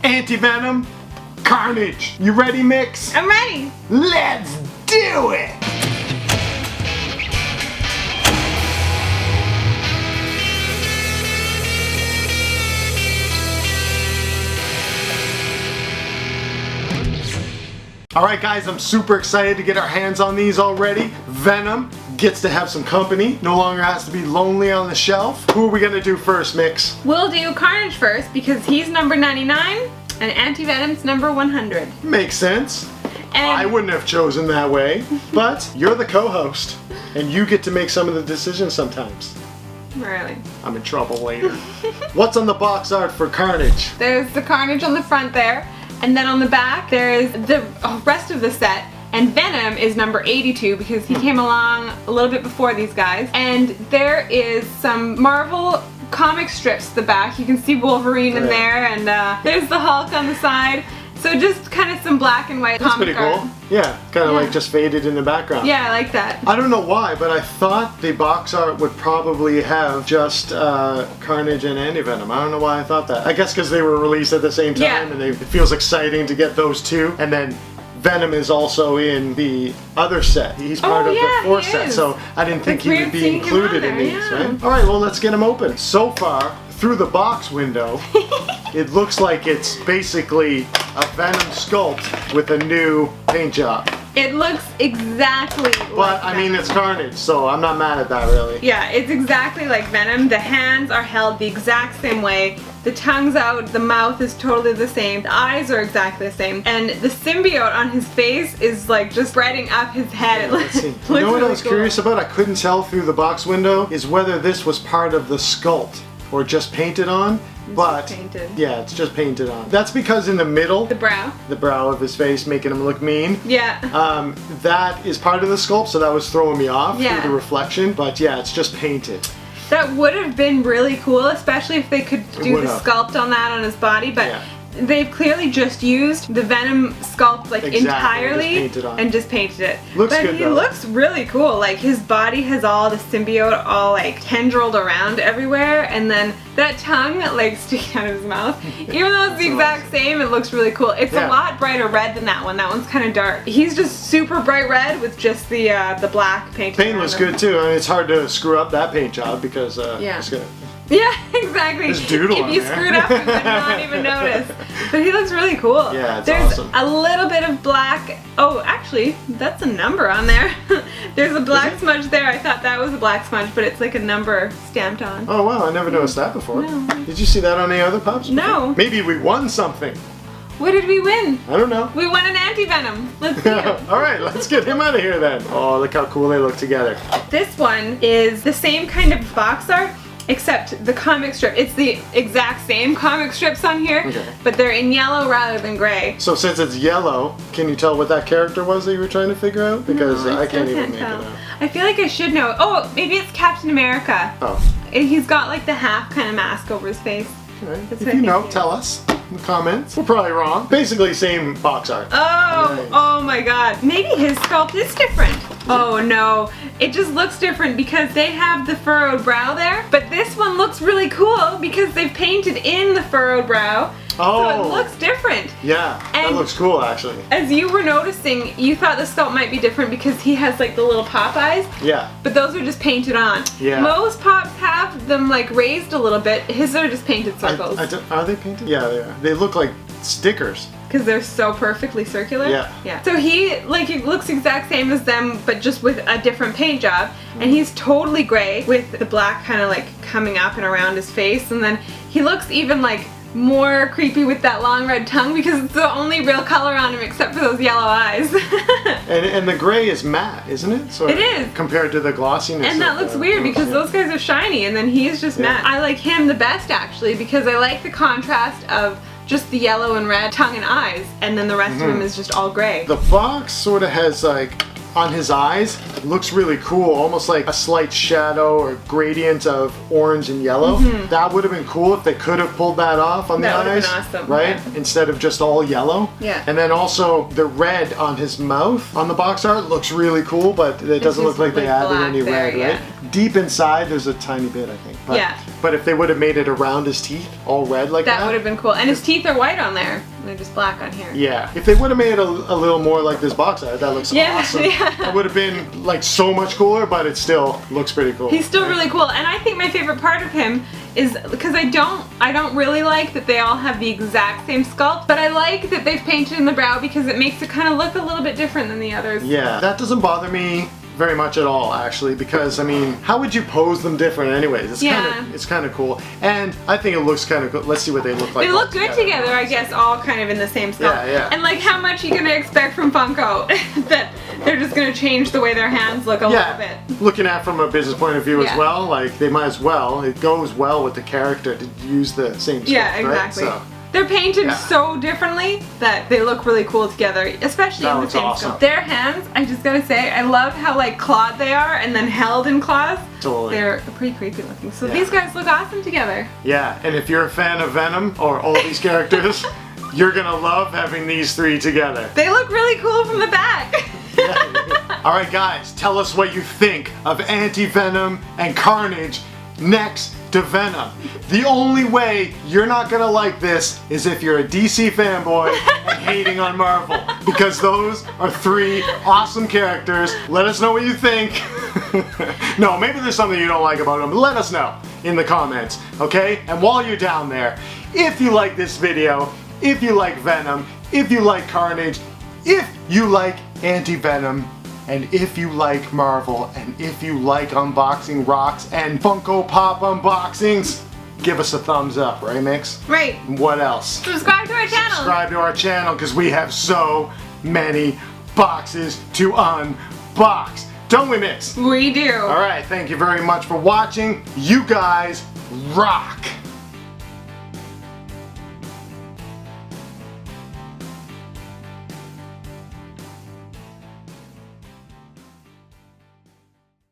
Anti-Venom, Carnage. You ready, Mix? I'm ready. Let's do it! Alright guys, I'm super excited to get our hands on these already. Venom gets to have some company, no longer has to be lonely on the shelf. Who are we gonna do first, Mix? We'll do Carnage first because he's number 99 and Anti-Venom's number 100. Makes sense. And I wouldn't have chosen that way, but you're the co-host and you get to make some of the decisions sometimes. Really? I'm in trouble later. What's on the box art for Carnage? There's the Carnage on the front there. And then on the back, there's the rest of the set. And Venom is number 82 because he came along a little bit before these guys. And there is some Marvel comic strips at the back. You can see Wolverine in there, and there's the Hulk on the side. So just kind of some black and white That's comic pretty cool. art. Yeah, kind of like just faded in the background. Yeah, I like that. I don't know why, but I thought the box art would probably have just Carnage and Anti-Venom. I don't know why I thought that. I guess because they were released at the same time, and it feels exciting to get those two. And then Venom is also in the other set. He's part of the fourth set, so I didn't think he would be included in these, right? All right, well, let's get him open. So far, through the box window, it looks like it's basically a Venom sculpt with a new paint job. It looks exactly like But, I mean, it's Carnage, so I'm not mad at that, really. Yeah, it's exactly like Venom. The hands are held the exact same way. The tongue's out, the mouth is totally the same, the eyes are exactly the same, and the symbiote on his face is like just spreading up his head. Let's see. You know what I was curious about? I couldn't tell through the box window is whether this was part of the sculpt or just painted on. But painted. Yeah, it's just painted on. That's because in the middle, the brow of his face, making him look mean. Yeah. That is part of the sculpt, so that was throwing me off Yeah. through the reflection. But yeah, it's just painted. That would have been really cool, especially if they could do the sculpt on that on his body, but they've clearly just used the Venom sculpt like entirely and just painted it. Looks but good he though. looks really cool. Like his body has all the symbiote all like tendrilled around everywhere, and then that tongue like sticking out of his mouth. Even though it's the exact same, it looks really cool. It's a lot brighter red than that one. That one's kind of dark. He's just super bright red with just the black paint. Paint looks good too. I mean, it's hard to screw up that paint job because it's gonna. Yeah, exactly. There's doodle if you screwed up, you would not even notice. But he looks really cool. Yeah, it's There's awesome. a little bit of black. Oh, actually, that's a number on there. There's a black smudge there. I thought that was a black smudge, but it's like a number stamped on. Oh wow, I never noticed that before. No. Did you see that on any other pups before? No. Maybe we won something. What did we win? I don't know. We won an Anti-Venom. Let's see it. Alright, let's get him out of here then. Oh, look how cool they look together. This one is the same kind of box art, except the comic strip. It's the exact same comic strips on here, but they're in yellow rather than gray. So since it's yellow, can you tell what that character was that you were trying to figure out? Because I can't even make it out. I feel like I should know. Oh, maybe it's Captain America. Oh. He's got like the half kind of mask over his face. Okay. If you know, tell us in the comments. We're probably wrong. Basically same box art. Oh, oh my god. Maybe his sculpt is different. Oh no, it just looks different because they have the furrowed brow there, but this one looks really cool because they've painted in the furrowed brow. Oh. So it looks different. Yeah, that looks cool actually. As you were noticing, you thought the sculpt might be different because he has like the little pop eyes. Yeah. But those are just painted on. Yeah. Most pops have them like raised a little bit. His are just painted circles. Are they painted? Yeah, they are. They look like stickers. Because they're so perfectly circular. Yeah. Yeah. So he it looks exact same as them, but just with a different paint job. And he's totally gray with the black kind of like coming up and around his face. And then he looks even like more creepy with that long red tongue because it's the only real color on him except for those yellow eyes. and the gray is matte, isn't it? So it is. Compared to the glossiness. And that looks weird because those guys are shiny and then he's just matte. I like him the best actually because I like the contrast of just the yellow and red tongue and eyes, and then the rest of him is just all gray. The box sort of has like, on his eyes, looks really cool, almost like a slight shadow or gradient of orange and yellow. That would have been cool if they could have pulled that off on the eyes. That would have been awesome. Right? Yeah. Instead of just all yellow. Yeah. And then also the red on his mouth on the box art looks really cool, but it doesn't look like they added any red, right? Deep inside there's a tiny bit, I think. But yeah. but if they would have made it around his teeth, all red like that. That would have been cool. And his teeth are white on there. They're just black on here. Yeah. If they would have made it a little more like this box art, that looks awesome. Yeah. It would have been like so much cooler, but it still looks pretty cool. He's still really cool. And I think my favorite part of him is because I don't really like that they all have the exact same sculpt, but I like that they've painted in the brow because it makes it kind of look a little bit different than the others. Yeah, that doesn't bother me very much at all, actually, because I mean, how would you pose them different anyways? It's kind of cool, and I think it looks kind of cool. Let's see what they look like. They look good together, I guess, all kind of in the same sculpt. Yeah, yeah. And like, how much are you gonna expect from Funko that they're just gonna change the way their hands look a little bit? Looking at it from a business point of view as Yeah. well, like they might as well. It goes well with the character to use the same sculpt, Yeah, exactly. Right? So, they're painted so differently that they look really cool together, especially in the same awesome. sculpt. Their hands, I just gotta say, I love how like clawed they are and then held in claws. Totally. They're pretty creepy looking. So these guys look awesome together. yeah, and if you're a fan of Venom or all these characters, you're gonna love having these three together. They look really cool from the back. Alright guys, tell us what you think of Anti-Venom and Carnage next to Venom. The only way you're not gonna like this is if you're a DC fanboy and hating on Marvel, because those are three awesome characters. Let us know what you think. No, maybe there's something you don't like about them. Let us know in the comments, okay? And while you're down there, if you like this video, if you like Venom, if you like Carnage, if you like Anti-Venom, and if you like Marvel, and if you like unboxing rocks and Funko Pop unboxings, give us a thumbs up, right, Mix? Right. What else? Subscribe to our channel. Subscribe to our channel, because we have so many boxes to unbox. Don't we, Mix? We do. Alright, thank you very much for watching. You guys rock!